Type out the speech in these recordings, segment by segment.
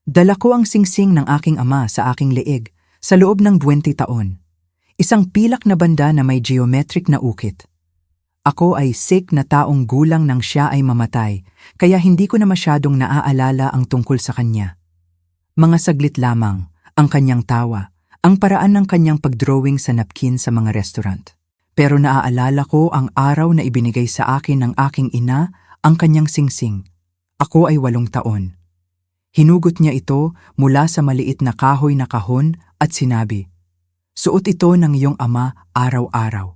Dala ko ang singsing ng aking ama sa aking leeg sa loob ng 20 taon. Isang pilak na banda na may geometric na ukit. Ako ay sick na taong gulang nang siya ay mamatay, kaya hindi ko na masyadong naaalala ang tungkol sa kanya. Mga saglit lamang, ang kanyang tawa, ang paraan ng kanyang pagdrawing sa napkin sa mga restaurant. Pero naaalala ko ang araw na ibinigay sa akin ng aking ina ang kanyang singsing. Ako ay 8 taon. Hinugot niya ito mula sa maliit na kahoy na kahon at sinabi, "Suot ito ng iyong ama araw-araw.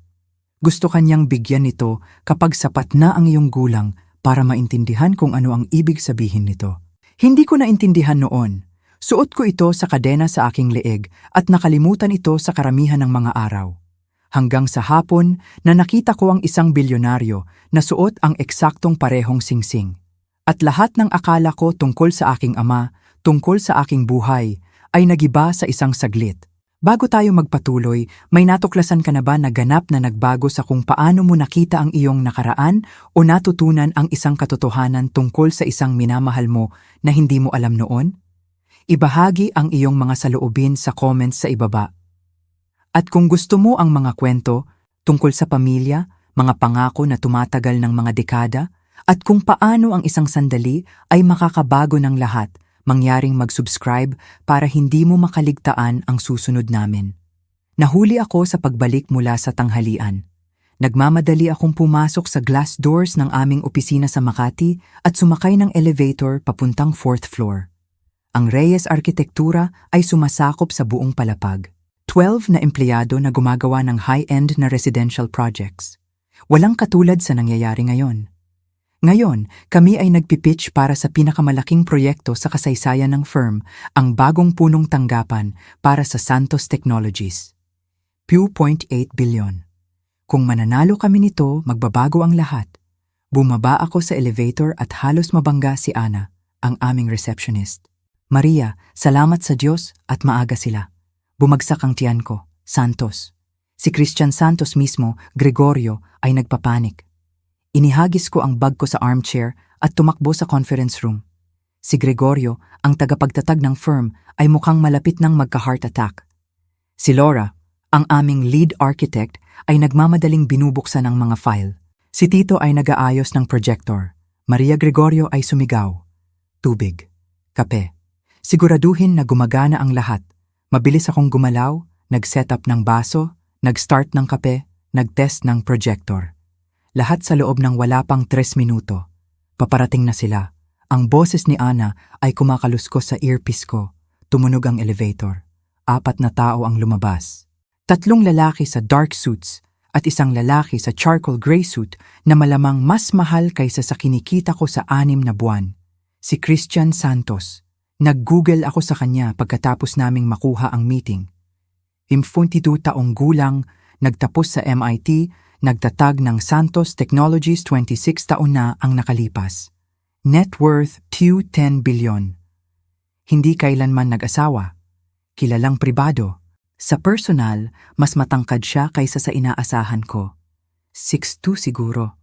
Gusto kanyang bigyan nito kapag sapat na ang iyong gulang para maintindihan kung ano ang ibig sabihin nito." Hindi ko naintindihan noon. Suot ko ito sa kadena sa aking leeg at nakalimutan ito sa karamihan ng mga araw. Hanggang sa hapon na nakita ko ang isang bilyonaryo na suot ang eksaktong parehong singsing. At lahat ng akala ko tungkol sa aking ama, tungkol sa aking buhay, ay nagiba sa isang saglit. Bago tayo magpatuloy, may natuklasan ka na ba na ganap na nagbago sa kung paano mo nakita ang iyong nakaraan o natutunan ang isang katotohanan tungkol sa isang minamahal mo na hindi mo alam noon? Ibahagi ang iyong mga saloobin sa comments sa ibaba. At kung gusto mo ang mga kwento tungkol sa pamilya, mga pangako na tumatagal ng mga dekada, at kung paano ang isang sandali ay makakabago ng lahat, mangyaring mag-subscribe para hindi mo makaligtaan ang susunod namin. Nahuli ako sa pagbalik mula sa tanghalian. Nagmamadali akong pumasok sa glass doors ng aming opisina sa Makati at sumakay ng elevator papuntang 4th floor. Ang Reyes Arkitektura ay sumasakop sa buong palapag. 12 na empleyado na gumagawa ng high-end na residential projects. Walang katulad sa nangyayari ngayon. Ngayon, kami ay nagpipitch para sa pinakamalaking proyekto sa kasaysayan ng firm, ang bagong punong tanggapan para sa Santos Technologies. 2.8 billion. Kung mananalo kami nito, magbabago ang lahat. Bumaba ako sa elevator at halos mabangga si Ana, ang aming receptionist. "Maria, salamat sa Diyos at maaga sila." Bumagsak ang tiyan ko, Santos. Si Christian Santos mismo, Gregorio, ay nagpapanik. Inihagis ko ang bag ko sa armchair at tumakbo sa conference room. Si Gregorio, ang tagapagtatag ng firm, ay mukhang malapit ng magka-heart attack. Si Laura, ang aming lead architect, ay nagmamadaling binubuksan ang mga file. Si Tito ay nag-aayos ng projector. Maria Gregorio ay sumigaw. Tubig. Kape. Siguraduhin na gumagana ang lahat. Mabilis akong gumalaw, nag-set up ng baso, nag-start ng kape, nag-test ng projector. Lahat sa loob ng wala pang 3 minuto. Paparating na sila. Ang boses ni Ana ay kumakaluskos sa earpiece ko. Tumunog ang elevator. 4 na tao ang lumabas. 3 lalaki sa dark suits at isang lalaki sa charcoal gray suit na malamang mas mahal kaysa sa kinikita ko sa 6 na buwan. Si Christian Santos. Nag-Google ako sa kanya pagkatapos naming makuha ang meeting. 22 taong gulang, nagtapos sa MIT, nagtatag ng Santos Technologies, 26 taon na ang nakalipas. Net worth 10 billion. Hindi kailanman nag-asawa. Kilalang pribado. Sa personal, mas matangkad siya kaysa sa inaasahan ko. 6'2" siguro.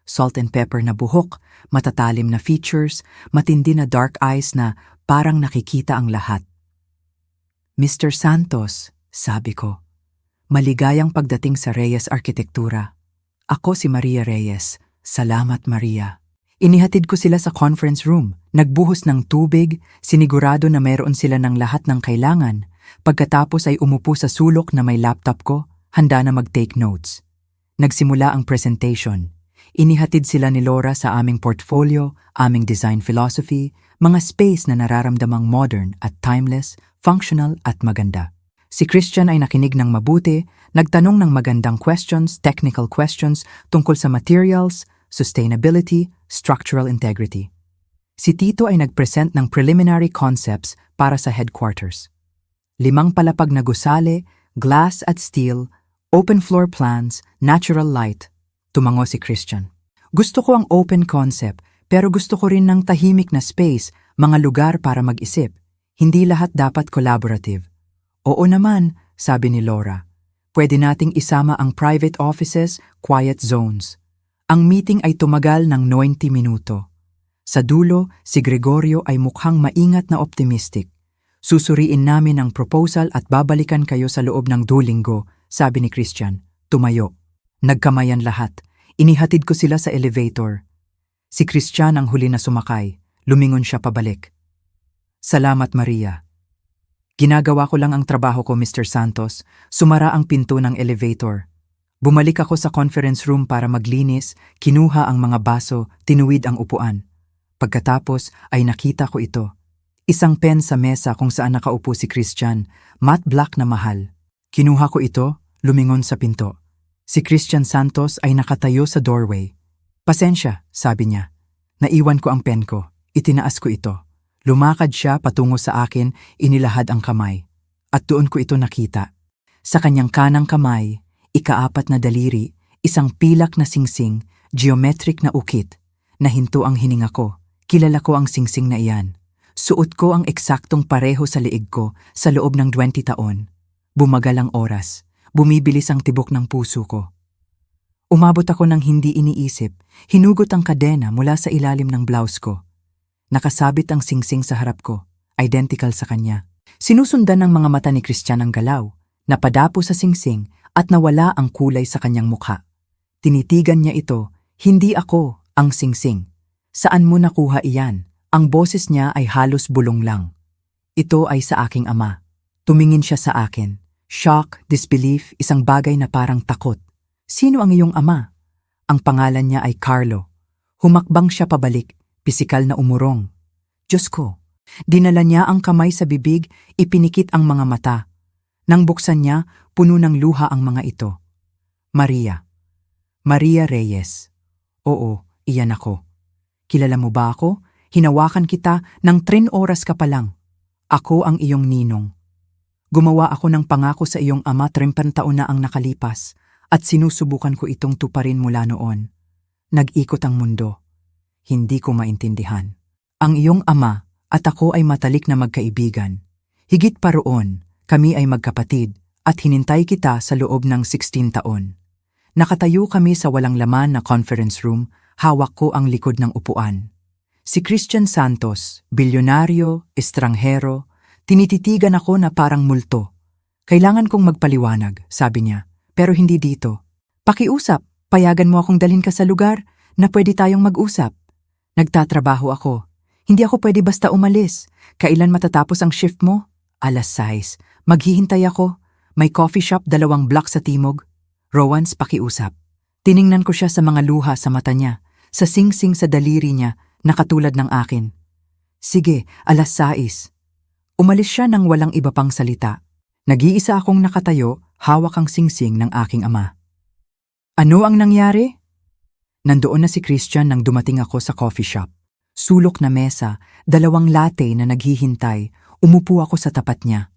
Salt and pepper na buhok, matatalim na features, matindi na dark eyes na parang nakikita ang lahat. "Mr. Santos," sabi ko. "Maligayang pagdating sa Reyes Arkitektura. Ako si Maria Reyes. Salamat, Maria." Inihatid ko sila sa conference room, nagbuhos ng tubig, sinigurado na mayroon sila ng lahat ng kailangan. Pagkatapos ay umupo sa sulok na may laptop ko, handa na mag-take notes. Nagsimula ang presentation. Inihatid sila ni Laura sa aming portfolio, aming design philosophy, mga space na nararamdamang modern at timeless, functional at maganda. Si Christian ay nakinig ng mabuti, nagtanong ng magandang questions, technical questions tungkol sa materials, sustainability, structural integrity. Si Tito ay nagpresent ng preliminary concepts para sa headquarters. 5 palapag na gusali, glass at steel, open floor plans, natural light. Tumango si Christian. "Gusto ko ang open concept, pero gusto ko rin ng tahimik na space, mga lugar para mag-isip. Hindi lahat dapat collaborative." "Oo naman," sabi ni Laura. "Pwede nating isama ang private offices, quiet zones." Ang meeting ay tumagal ng 90 minuto. Sa dulo, si Gregorio ay mukhang maingat na optimistic. Susuriin namin ang proposal at babalikan kayo sa loob ng 2 linggo, sabi ni Christian. Tumayo. Nagkamayan lahat. Inihatid ko sila sa elevator. Si Christian ang huli na sumakay. Lumingon siya pabalik. Salamat, Maria. Ginagawa ko lang ang trabaho ko, Mr. Santos. Sumara ang pinto ng elevator. Bumalik ako sa conference room para maglinis, kinuha ang mga baso, tinuwid ang upuan. Pagkatapos ay nakita ko ito. Isang pen sa mesa kung saan nakaupo si Christian, matte black na mahal. Kinuha ko ito, lumingon sa pinto. Si Christian Santos ay nakatayo sa doorway. Pasensya, sabi niya. Naiwan ko ang pen ko. Itinaas ko ito. Lumakad siya patungo sa akin, inilahad ang kamay. At doon ko ito nakita. Sa kanyang kanang kamay, ika-4 na daliri, isang pilak na singsing, geometric na ukit. Nahinto ang hininga ko. Kilala ko ang singsing na iyan. Suot ko ang eksaktong pareho sa liig ko sa loob ng 20 taon. Bumagal ang oras. Bumibilis ang tibok ng puso ko. Umabot ako ng hindi iniisip. Hinugot ang kadena mula sa ilalim ng blouse ko. Nakasabit ang singsing sa harap ko. Identical sa kanya. Sinusundan ng mga mata ni Christian ang galaw. Napadapo sa singsing at nawala ang kulay sa kanyang mukha. Tinitigan niya ito. Hindi ako ang singsing. Saan mo nakuha iyan? Ang boses niya ay halos bulong lang. Ito ay sa aking ama. Tumingin siya sa akin. Shock, disbelief, isang bagay na parang takot. Sino ang iyong ama? Ang pangalan niya ay Carlo. Humakbang siya pabalik, pisikal na umurong. Diyos ko, dinala niya ang kamay sa bibig, ipinikit ang mga mata. Nang buksan niya, puno ng luha ang mga ito. Maria. Maria Reyes. Oo, iyan ako. Kilala mo ba ako? Hinawakan kita ng 3 oras ka pa lang. Ako ang iyong ninong. Gumawa ako ng pangako sa iyong ama 30 taon na ang nakalipas at sinusubukan ko itong tuparin mula noon. Nag-ikot ang mundo. Hindi ko maintindihan. Ang iyong ama at ako ay matalik na magkaibigan. Higit pa roon, kami ay magkapatid at hinintay kita sa loob ng 16 taon. Nakatayo kami sa walang laman na conference room, hawak ko ang likod ng upuan. Si Christian Santos, bilyonaryo, estranghero, tinititigan ako na parang multo. Kailangan kong magpaliwanag, sabi niya, pero hindi dito. Pakiusap, payagan mo akong dalhin ka sa lugar na pwede tayong mag-usap. Nagtatrabaho ako. Hindi ako pwede basta umalis. Kailan matatapos ang shift mo? 6:00. Maghihintay ako. May coffee shop 2 block sa timog. Rowans, pakiusap. Tiningnan ko siya sa mga luha sa mata niya, sa singsing sa daliri niya, na katulad ng akin. Sige, 6:00. Umalis siya nang walang iba pang salita. Nag-iisa akong nakatayo, hawak ang singsing ng aking ama. Ano ang nangyari? Nandoon na si Christian nang dumating ako sa coffee shop. Sulok na mesa, 2 latte na naghihintay, umupo ako sa tapat niya.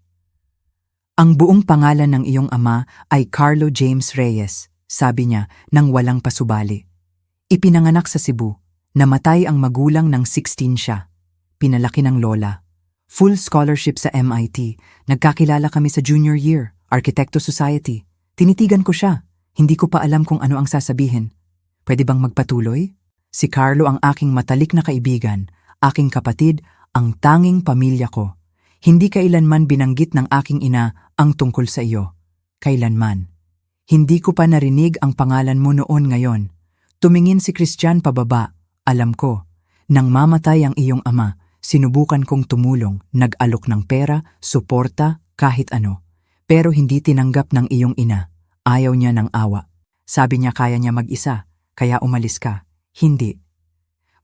Ang buong pangalan ng iyong ama ay Carlo James Reyes, sabi niya nang walang pasubali. Ipinanganak sa Cebu. Namatay ang magulang ng 16 siya. Pinalaki ng lola. Full scholarship sa MIT. Nagkakilala kami sa junior year, Architecto Society. Tinitigan ko siya. Hindi ko pa alam kung ano ang sasabihin. Pwede bang magpatuloy? Si Carlo ang aking matalik na kaibigan, aking kapatid, ang tanging pamilya ko. Hindi kailanman binanggit ng aking ina ang tungkol sa iyo. Kailanman. Hindi ko pa narinig ang pangalan mo noon ngayon. Tumingin si Christian pababa. Alam ko, nang mamatay ang iyong ama, sinubukan kong tumulong, nag-alok ng pera, suporta, kahit ano. Pero hindi tinanggap ng iyong ina. Ayaw niya ng awa. Sabi niya kaya niya mag-isa, kaya umalis ka. Hindi.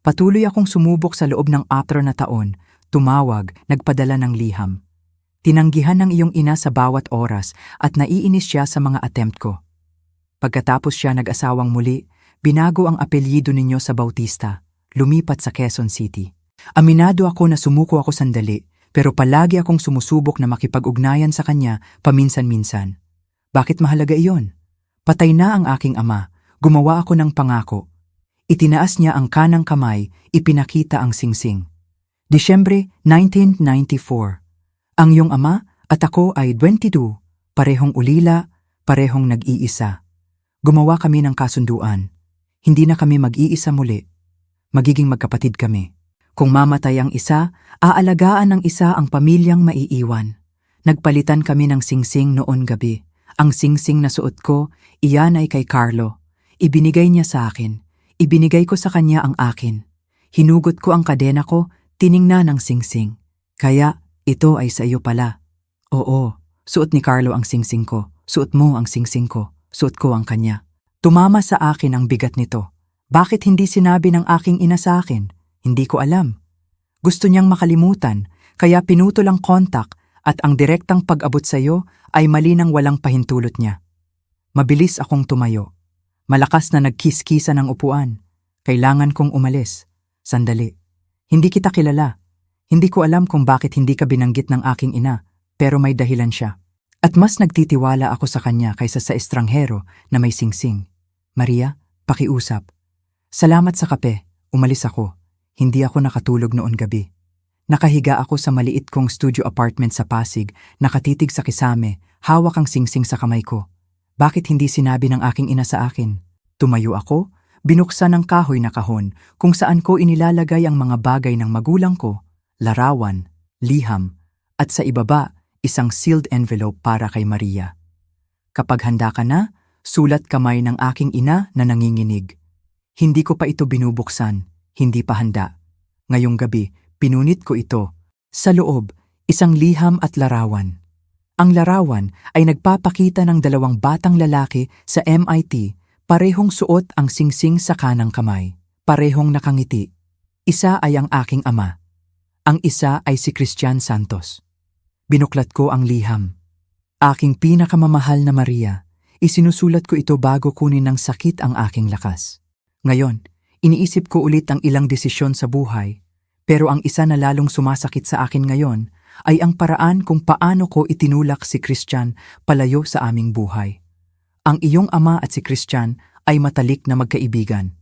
Patuloy akong sumubok sa loob ng 4 na taon, tumawag, nagpadala ng liham. Tinanggihan ng iyong ina sa bawat oras at naiinis siya sa mga attempt ko. Pagkatapos siya nag-asawang muli, binago ang apelyido ninyo sa Bautista, lumipat sa Quezon City. Aminado ako na sumuko ako sandali, pero palagi akong sumusubok na makipag-ugnayan sa kanya paminsan-minsan. Bakit mahalaga iyon? Patay na ang aking ama, gumawa ako ng pangako. Itinaas niya ang kanang kamay, ipinakita ang singsing. Disyembre 1994. Ang iyong ama at ako ay 22, parehong ulila, parehong nag-iisa. Gumawa kami ng kasunduan. Hindi na kami mag-iisa muli. Magiging magkapatid kami. Kung mamatay ang isa, aalagaan ng isa ang pamilyang maiiwan. Nagpalitan kami ng singsing noon gabi. Ang singsing na suot ko, iyan ay kay Carlo. Ibinigay niya sa akin. Ibinigay ko sa kanya ang akin. Hinugot ko ang kadena ko, tiningnan ng singsing. Kaya, ito ay sa iyo pala. Oo, suot ni Carlo ang singsing ko. Suot mo ang singsing ko. Suot ko ang kanya. Tumama sa akin ang bigat nito. Bakit hindi sinabi ng aking ina sa akin? Hindi ko alam. Gusto niyang makalimutan, kaya pinutol ang kontak at ang direktang pag-abot sa iyo ay mali nang walang pahintulot niya. Mabilis akong tumayo. Malakas na nagkiskisa ng upuan. Kailangan kong umalis. Sandali. Hindi kita kilala. Hindi ko alam kung bakit hindi ka binanggit ng aking ina, pero may dahilan siya. At mas nagtitiwala ako sa kanya kaysa sa estranghero na may singsing. Maria, pakiusap. Salamat sa kape. Umalis ako. Hindi ako nakatulog noon gabi. Nakahiga ako sa maliit kong studio apartment sa Pasig, nakatitig sa kisame, hawak ang singsing sa kamay ko. Bakit hindi sinabi ng aking ina sa akin? Tumayo ako, binuksan ang kahoy na kahon kung saan ko inilalagay ang mga bagay ng magulang ko, larawan, liham, at sa ibaba, isang sealed envelope para kay Maria. Kapag handa ka na, sulat kamay ng aking ina na nanginginig. Hindi ko pa ito binubuksan. Hindi pa handa. Ngayong gabi, pinunit ko ito. Sa loob, isang liham at larawan. Ang larawan ay nagpapakita ng dalawang batang lalaki sa MIT, parehong suot ang singsing sa kanang kamay, parehong nakangiti. Isa ay ang aking ama. Ang isa ay si Christian Santos. Binuklat ko ang liham. Aking pinakamamahal na Maria, isinusulat ko ito bago kunin ng sakit ang aking lakas. Ngayon, iniisip ko ulit ang ilang desisyon sa buhay, pero ang isa na lalong sumasakit sa akin ngayon ay ang paraan kung paano ko itinulak si Christian palayo sa aming buhay. Ang iyong ama at si Christian ay matalik na magkaibigan.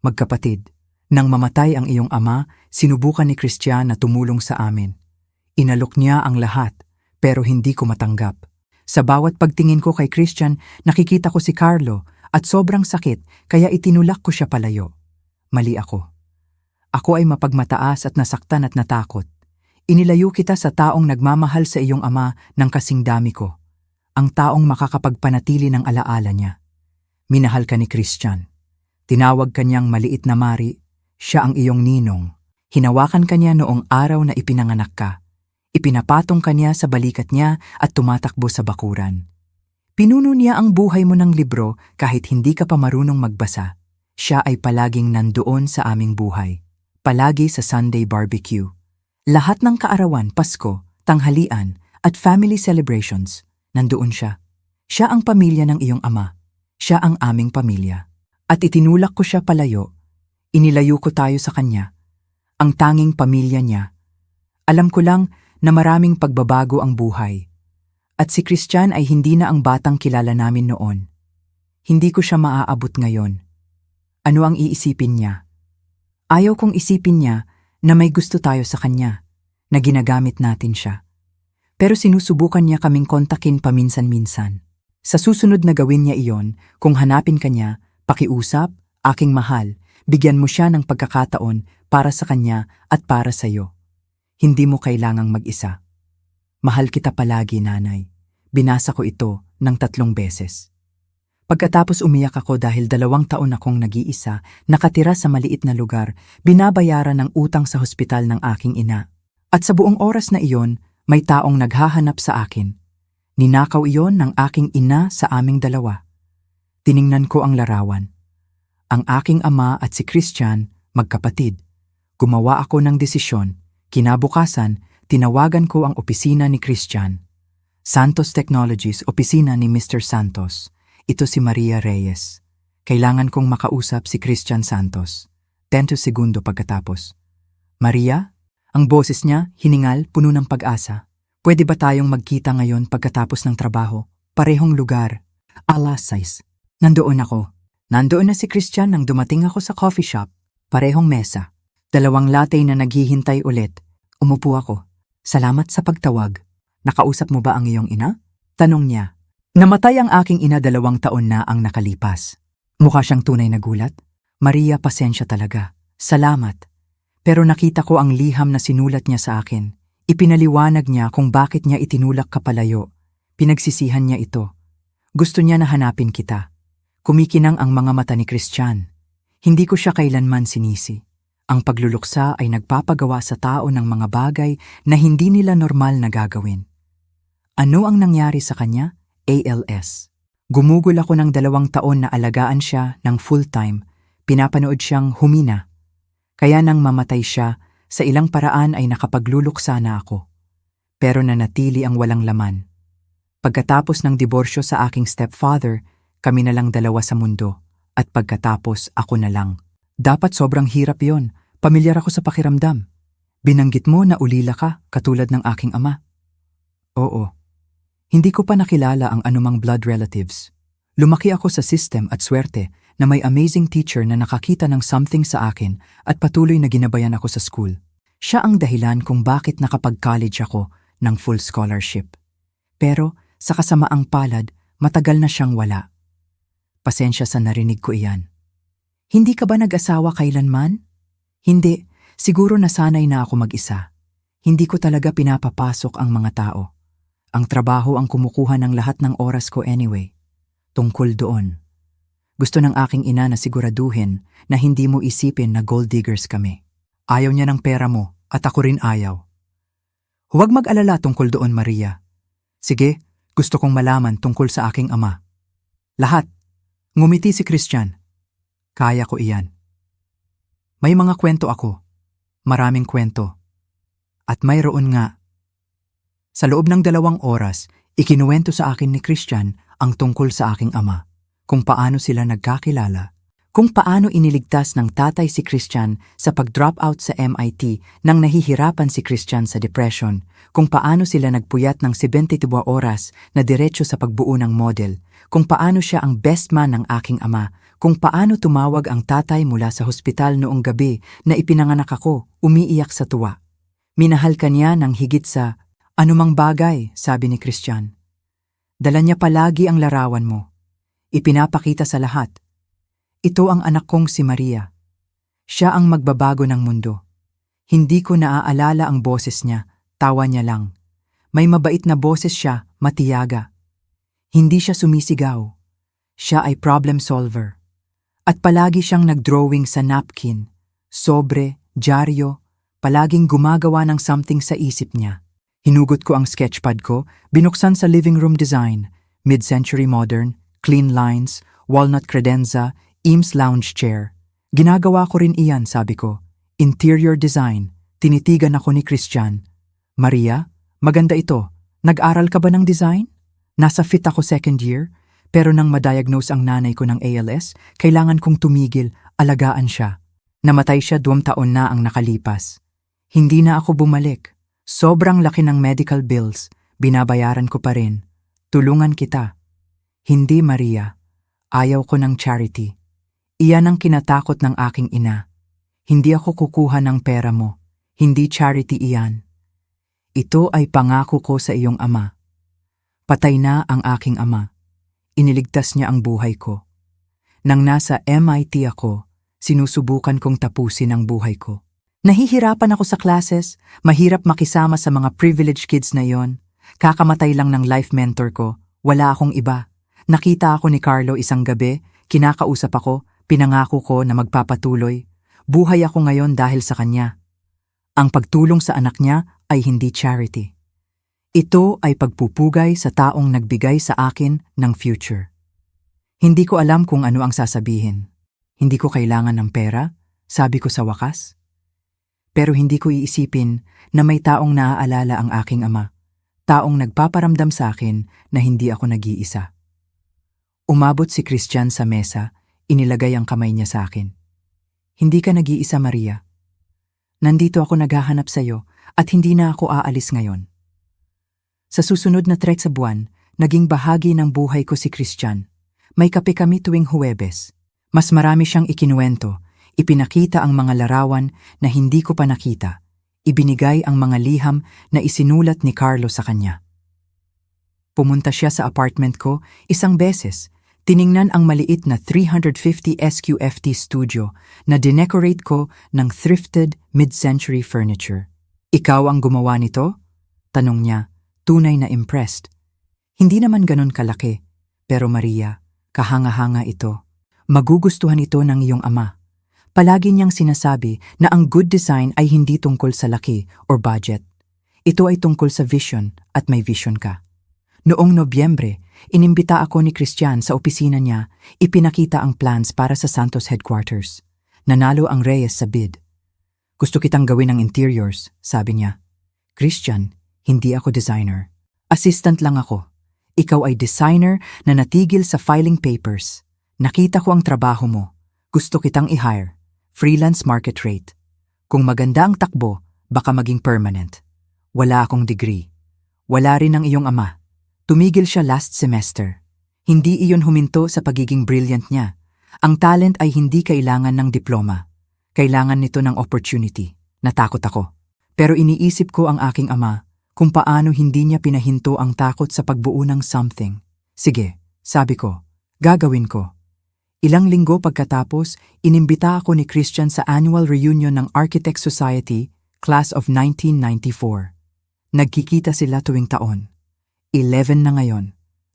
Magkapatid, nang mamatay ang iyong ama, sinubukan ni Christian na tumulong sa amin. Inalok niya ang lahat, pero hindi ko matanggap. Sa bawat pagtingin ko kay Christian, nakikita ko si Carlo, at sobrang sakit kaya itinulak ko siya palayo. Mali ako. Ako ay mapagmataas at nasaktan at natakot. Inilayo kita sa taong nagmamahal sa iyong ama ng kasing dami ko. Ang taong makakapagpanatili ng alaala niya. Minahal ka ni Christian. Tinawag kanyang maliit na Mari. Siya ang iyong ninong. Hinawakan kanya noong araw na ipinanganak ka. Ipinapatong kanya sa balikat niya at tumatakbo sa bakuran. Pinuno niya ang buhay mo ng libro kahit hindi ka pa marunong magbasa. Siya ay palaging nandoon sa aming buhay. Palagi sa Sunday barbecue. Lahat ng kaarawan, Pasko, tanghalian, at family celebrations, nandoon siya. Siya ang pamilya ng iyong ama. Siya ang aming pamilya. At itinulak ko siya palayo. Inilayo ko tayo sa kanya. Ang tanging pamilya niya. Alam ko lang na maraming pagbabago ang buhay. At si Christian ay hindi na ang batang kilala namin noon. Hindi ko siya maaabot ngayon. Ano ang iisipin niya? Ayaw kong isipin niya na may gusto tayo sa kanya, na ginagamit natin siya. Pero sinusubukan niya kaming kontakin paminsan-minsan. Sa susunod na gawin niya iyon, kung hanapin ka niya, pakiusap, aking mahal, bigyan mo siya ng pagkakataon para sa kanya at para sa iyo. Hindi mo kailangang mag-isa. Mahal kita palagi, nanay. Binasa ko ito ng 3 beses. Pagkatapos umiyak ako dahil 2 taon akong nag-iisa, nakatira sa maliit na lugar, binabayaran ng utang sa hospital ng aking ina. At sa buong oras na iyon, may taong naghahanap sa akin. Ninakaw iyon ng aking ina sa aming 2. Tiningnan ko ang larawan. Ang aking ama at si Christian, magkapatid. Gumawa ako ng desisyon. Kinabukasan, tinawagan ko ang opisina ni Christian. Santos Technologies, opisina ni Mr. Santos. Ito si Maria Reyes. Kailangan kong makausap si Christian Santos. 10 segundo pagkatapos. Maria? Ang boses niya, hiningal, puno ng pag-asa. Pwede ba tayong magkita ngayon pagkatapos ng trabaho? Parehong lugar. Alas 6. Nandoon ako. Nandoon na si Christian nang dumating ako sa coffee shop. Parehong mesa. 2 latte na naghihintay ulit. Umupo ako. Salamat sa pagtawag. Nakausap mo ba ang iyong ina? Tanong niya. Namatay ang aking ina 2 taon na ang nakalipas. Mukha siyang tunay na gulat. Maria, pasensya talaga. Salamat. Pero nakita ko ang liham na sinulat niya sa akin. Ipinaliwanag niya kung bakit niya itinulak ka palayo. Pinagsisihan niya ito. Gusto niya na hanapin kita. Kumikinang ang mga mata ni Christian. Hindi ko siya kailanman sinisi. Ang pagluluksa ay nagpapagawa sa tao ng mga bagay na hindi nila normal na gagawin. Ano ang nangyari sa kanya? ALS. Gumugol ako ng 2 taon na alagaan siya ng full-time. Pinapanood siyang humina. Kaya nang mamatay siya, sa ilang paraan ay nakapagluluksa na ako. Pero nanatili ang walang laman. Pagkatapos ng diborsyo sa aking stepfather, kami na lang 2 sa mundo. At pagkatapos ako na lang. Dapat sobrang hirap yon. Pamilyar ako sa pakiramdam. Binanggit mo na ulila ka, katulad ng aking ama. Oo. Hindi ko pa nakilala ang anumang blood relatives. Lumaki ako sa system at swerte na may amazing teacher na nakakita ng something sa akin at patuloy na ginabayan ako sa school. Siya ang dahilan kung bakit nakapag-college ako ng full scholarship. Pero sa kasamaang palad, matagal na siyang wala. Pasensya sa narinig ko iyan. Hindi ka ba nag-asawa kailanman? Hindi, siguro nasanay na ako mag-isa. Hindi ko talaga pinapapasok ang mga tao. Ang trabaho ang kumukuha ng lahat ng oras ko anyway. Tungkol doon. Gusto ng aking ina na siguraduhin na hindi mo isipin na gold diggers kami. Ayaw niya ng pera mo at ako rin ayaw. Huwag mag-alala tungkol doon, Maria. Sige, gusto kong malaman tungkol sa aking ama. Lahat. Ngumiti si Christian. Kaya ko iyan. May mga kwento ako. Maraming kwento. At mayroon nga. Sa loob ng 2 oras, ikinuwento sa akin ni Christian ang tungkol sa aking ama. Kung paano sila nagkakilala, kung paano iniligtas ng tatay si Christian sa pag-drop out sa MIT nang nahihirapan si Christian sa depression, kung paano sila nagpuyat ng 72 oras na diretso sa pagbuo ng model, kung paano siya ang best man ng aking ama, kung paano tumawag ang tatay mula sa hospital noong gabi na ipinanganak ako, umiiyak sa tuwa. Minahal ka niya ng higit sa anumang bagay, sabi ni Christian. Dala niya palagi ang larawan mo. Ipinapakita sa lahat. Ito ang anak kong si Maria. Siya ang magbabago ng mundo. Hindi ko naaalala ang boses niya, tawa niya lang. May mabait na boses siya, matiyaga. Hindi siya sumisigaw. Siya ay problem solver. At palagi siyang nagdrawing sa napkin, sobre, dyaryo, palaging gumagawa ng something sa isip niya. Hinugot ko ang sketchpad ko, binuksan sa living room design, mid-century modern, clean lines, walnut credenza, Eames lounge chair. Ginagawa ko rin iyan, sabi ko. Interior design. Tinitigan ako ni Christian. Maria, maganda ito. Nag-aral ka ba ng design? Nasa fit ako 2nd year, pero nang ma-diagnose ang nanay ko ng ALS, kailangan kong tumigil, alagaan siya. Namatay siya 2 taon na ang nakalipas. Hindi na ako bumalik. Sobrang laki ng medical bills. Binabayaran ko pa rin. Tulungan kita. Hindi, Maria. Ayaw ko ng charity. Iyan ang kinatakot ng aking ina. Hindi ako kukuha ng pera mo. Hindi charity iyan. Ito ay pangako ko sa iyong ama. Patay na ang aking ama. Iniligtas niya ang buhay ko. Nang nasa MIT ako, sinusubukan kong tapusin ang buhay ko. Nahihirapan ako sa classes, mahirap makisama sa mga privileged kids na yon. Kakamatay lang ng life mentor ko, wala akong iba. Nakita ako ni Carlo isang gabi, kinakausap ako, pinangako ko na magpapatuloy. Buhay ako ngayon dahil sa kanya. Ang pagtulong sa anak niya ay hindi charity. Ito ay pagpupugay sa taong nagbigay sa akin ng future. Hindi ko alam kung ano ang sasabihin. Hindi ko kailangan ng pera, sabi ko sa wakas. Pero hindi ko iisipin na may taong naaalala ang aking ama. Taong nagpaparamdam sa akin na hindi ako nag-iisa. Umabot si Christian sa mesa, inilagay ang kamay niya sa akin. Hindi ka nag-iisa, Maria. Nandito ako naghahanap sa iyo at hindi na ako aalis ngayon. Sa susunod na trek sa buwan, naging bahagi ng buhay ko si Christian. May kape kami tuwing Huwebes. Mas marami siyang ikinuwento, ipinakita ang mga larawan na hindi ko pa nakita. Ibinigay ang mga liham na isinulat ni Carlo sa kanya. Pumunta siya sa apartment ko 1 beses, Tiningnan ang maliit na 350 SQFT studio na dinecorate ko ng thrifted mid-century furniture. Ikaw ang gumawa nito? Tanong niya, tunay na impressed. Hindi naman ganon kalaki, pero Maria, kahanga-hanga ito. Magugustuhan ito ng iyong ama. Palagi niyang sinasabi na ang good design ay hindi tungkol sa laki or budget. Ito ay tungkol sa vision at may vision ka. Noong Nobyembre, inimbita ako ni Christian sa opisina niya, ipinakita ang plans para sa Santos headquarters. Nanalo ang Reyes sa bid. Gusto kitang gawin ng interiors, sabi niya. Christian, hindi ako designer. Assistant lang ako. Ikaw ay designer na natigil sa filing papers. Nakita ko ang trabaho mo. Gusto kitang i-hire. Freelance market rate. Kung maganda ang takbo, baka maging permanent. Wala akong degree. Wala rin ang iyong ama. Tumigil siya last semester. Hindi iyon huminto sa pagiging brilliant niya. Ang talent ay hindi kailangan ng diploma. Kailangan nito ng opportunity. Natakot ako. Pero iniisip ko ang aking ama kung paano hindi niya pinahinto ang takot sa pagbuo ng something. Sige, sabi ko, gagawin ko. Ilang linggo pagkatapos, inimbita ako ni Christian sa annual reunion ng Architect Society, Class of 1994. Nagkikita sila tuwing taon. 11 na ngayon.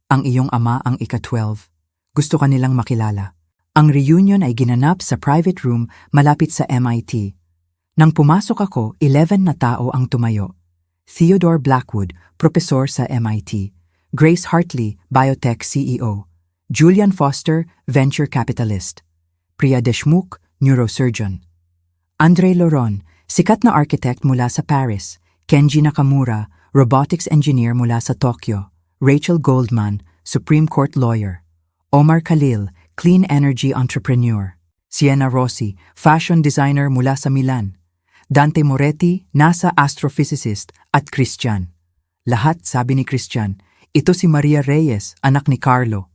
Ang iyong ama ang ika-12. Gusto ka nilang makilala. Ang reunion ay ginanap sa private room malapit sa MIT. Nang pumasok ako, 11 na tao ang tumayo. Theodore Blackwood, propesor sa MIT. Grace Hartley, biotech CEO. Julian Foster, venture capitalist. Priya Deshmukh, neurosurgeon. Andre Loron, sikat na architect mula sa Paris. Kenji Nakamura, robotics engineer mula sa Tokyo. Rachel Goldman, Supreme Court lawyer. Omar Khalil, clean energy entrepreneur. Sienna Rossi, fashion designer mula sa Milan. Dante Moretti, NASA astrophysicist at Christian. Lahat sabi ni Christian, ito si Maria Reyes, anak ni Carlo.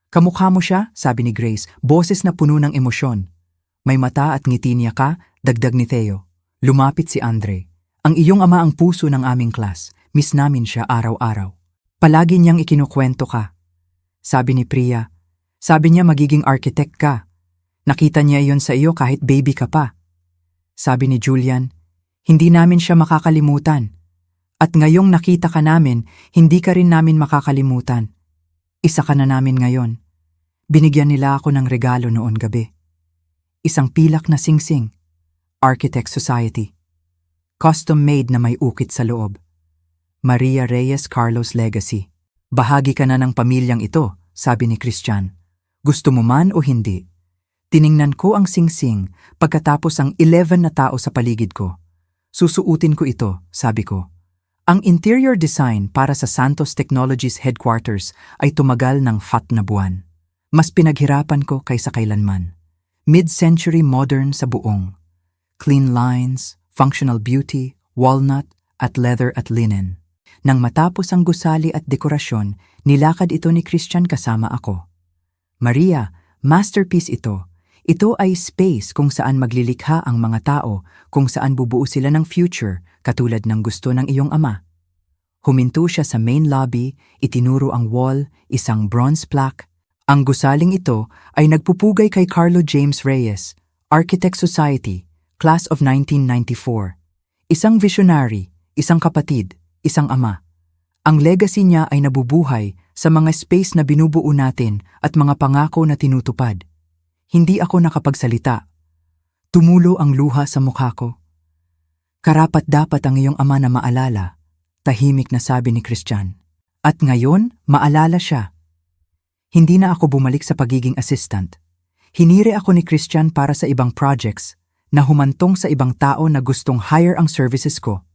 Kamukha mo siya, sabi ni Grace, boses na puno ng emosyon. May mata at ngiti niya ka, dagdag ni Theo. Lumapit si Andre. Ang iyong ama ang puso ng aming class. Miss namin siya araw-araw. Palagi niyang ikinukwento ka. Sabi ni Priya. Sabi niya magiging architect ka. Nakita niya iyon sa iyo kahit baby ka pa. Sabi ni Julian, hindi namin siya makakalimutan. At ngayong nakita ka namin, hindi ka rin namin makakalimutan. Isa ka na namin ngayon. Binigyan nila ako ng regalo noon gabi. Isang pilak na singsing. Architect Society. Custom-made na may ukit sa loob. Maria Reyes Carlos Legacy. Bahagi ka na ng pamilyang ito, sabi ni Christian. Gusto mo man o hindi. Tiningnan ko ang singsing pagkatapos ang 11 na tao sa paligid ko. Susuutin ko ito, sabi ko. Ang interior design para sa Santos Technologies headquarters ay tumagal ng 4 na buwan. Mas pinaghirapan ko kaysa kailanman. Mid-century modern sa buong. Clean lines, functional beauty, walnut, at leather at linen. Nang matapos ang gusali at dekorasyon, nilakad ito ni Christian kasama ako. Maria, masterpiece ito. Ito ay space kung saan maglilikha ang mga tao, kung saan bubuo sila ng future, katulad ng gusto ng iyong ama. Huminto siya sa main lobby, itinuro ang wall, isang bronze plaque. Ang gusaling ito ay nagpupugay kay Carlo James Reyes, Architect Society, Class of 1994. Isang visionary, isang kapatid, isang ama. Ang legacy niya ay nabubuhay sa mga space na binubuo natin at mga pangako na tinutupad. Hindi ako nakapagsalita. Tumulo ang luha sa mukha ko. Karapat-dapat ang iyong ama na maalala, tahimik na sabi ni Christian. At ngayon, maalala siya. Hindi na ako bumalik sa pagiging assistant. Hinire ako ni Christian para sa ibang projects na humantong sa ibang tao na gustong hire ang services ko.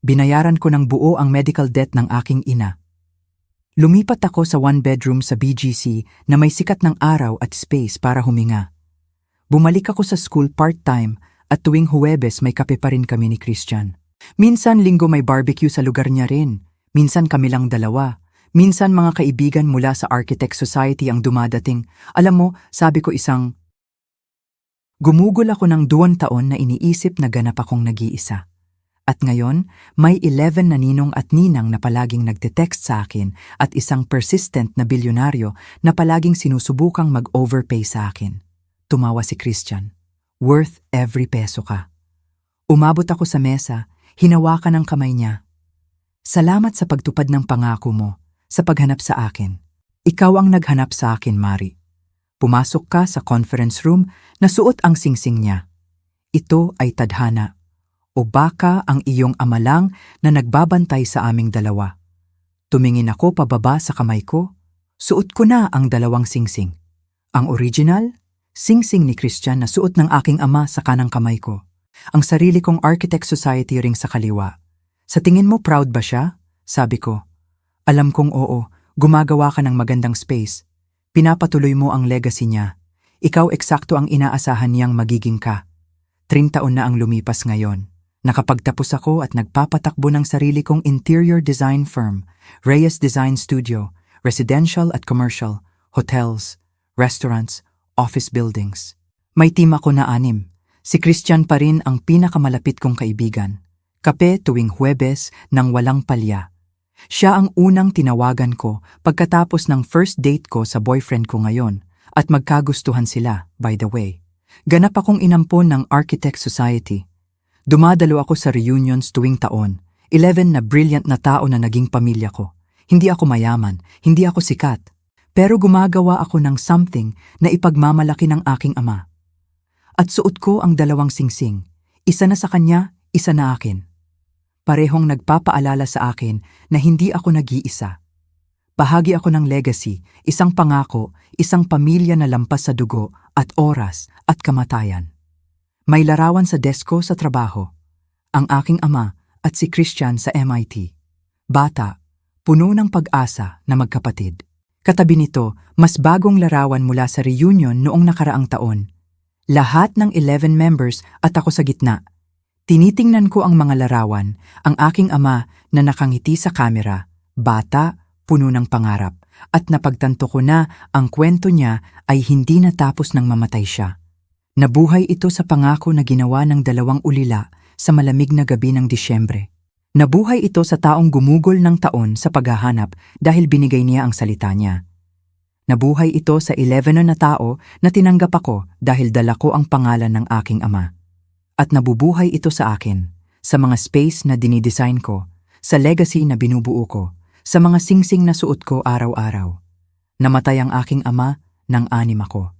Binayaran ko ng buo ang medical debt ng aking ina. Lumipat ako sa one-bedroom sa BGC na may sikat ng araw at space para huminga. Bumalik ako sa school part-time at tuwing Huwebes may kape pa rin kami ni Christian. Minsan linggo may barbecue sa lugar niya rin. Minsan kami lang dalawa. Minsan mga kaibigan mula sa Architect Society ang dumadating. Alam mo, sabi ko Gumugol ako ng 2 taon na iniisip na ganap akong nag-iisa. At ngayon, may 11 na ninong at ninang na palaging nagte-text sa akin at isang persistent na bilyonaryo na palaging sinusubukang mag-overpay sa akin. Tumawa si Christian. Worth every peso ka. Umabot ako sa mesa, hinawakan ang kamay niya. Salamat sa pagtupad ng pangako mo, sa paghanap sa akin. Ikaw ang naghanap sa akin, Mari. Pumasok ka sa conference room na suot ang singsing niya. Ito ay tadhana. O baka ang iyong ama lang na nagbabantay sa aming dalawa. Tumingin ako pababa sa kamay ko. Suot ko na ang dalawang singsing. Ang original, singsing ni Christian na suot ng aking ama sa kanang kamay ko. Ang sarili kong Architect Society ring sa kaliwa. Sa tingin mo proud ba siya? Sabi ko. Alam kong oo, gumagawa ka ng magandang space. Pinapatuloy mo ang legacy niya. Ikaw eksakto ang inaasahan niyang magiging ka. 30 taon na ang lumipas ngayon. Nakapagtapos ako at nagpapatakbo ng sarili kong interior design firm, Reyes Design Studio, residential at commercial, hotels, restaurants, office buildings. May team ako na 6. Si Christian pa rin ang pinakamalapit kong kaibigan. Kape tuwing Huwebes nang walang palya. Siya ang unang tinawagan ko pagkatapos ng first date ko sa boyfriend ko ngayon at magkagustuhan sila, by the way. Ganap akong inampon ng Architect Society. Dumadalo ako sa reunions tuwing taon. 11 na brilliant na tao na naging pamilya ko. Hindi ako mayaman, hindi ako sikat. Pero gumagawa ako ng something na ipagmamalaki ng aking ama. At suot ko ang dalawang singsing. Isa na sa kanya, isa na akin. Parehong nagpapaalala sa akin na hindi ako nag-iisa. Bahagi ako ng legacy, isang pangako, isang pamilya na lampas sa dugo at oras at kamatayan. May larawan sa desk ko sa trabaho. Ang aking ama at si Christian sa MIT. Bata, puno ng pag-asa na magkapatid. Katabi nito, mas bagong larawan mula sa reunion noong nakaraang taon. Lahat ng 11 members at ako sa gitna. Tinitingnan ko ang mga larawan, ang aking ama na nakangiti sa kamera, bata, puno ng pangarap, at napagtanto ko na ang kwento niya ay hindi natapos nang mamatay siya. Nabuhay ito sa pangako na ginawa ng 2 ulila sa malamig na gabi ng Disyembre. Nabuhay ito sa taong gumugol ng taon sa paghahanap dahil binigay niya ang salita niya. Nabuhay ito sa 11 na tao na tinanggap ako dahil dala ko ang pangalan ng aking ama. At nabubuhay ito sa akin, sa mga space na dinidesign ko, sa legacy na binubuo ko, sa mga singsing na suot ko araw-araw. Namatay ang aking ama nang 6 ako.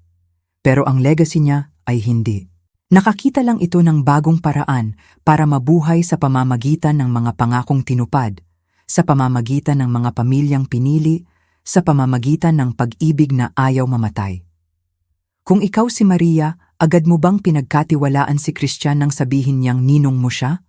Pero ang legacy niya ay hindi. Nakakita lang ito ng bagong paraan para mabuhay sa pamamagitan ng mga pangakong tinupad, sa pamamagitan ng mga pamilyang pinili, sa pamamagitan ng pag-ibig na ayaw mamatay. Kung ikaw si Maria, agad mo bang pinagkatiwalaan si Christian nang sabihin niyang ninong mo siya?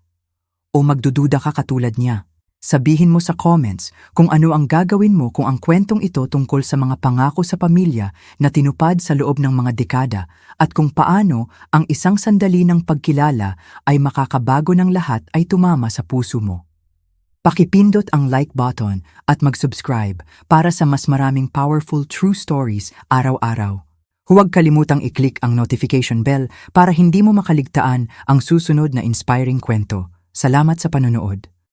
O magdududa ka katulad niya? Sabihin mo sa comments kung ano ang gagawin mo kung ang kwentong ito tungkol sa mga pangako sa pamilya na tinupad sa loob ng mga dekada at kung paano ang isang sandali ng pagkilala ay makakabago ng lahat ay tumama sa puso mo. Pakipindot ang like button at mag-subscribe para sa mas maraming powerful true stories araw-araw. Huwag kalimutang i-click ang notification bell para hindi mo makaligtaan ang susunod na inspiring kwento. Salamat sa panonood.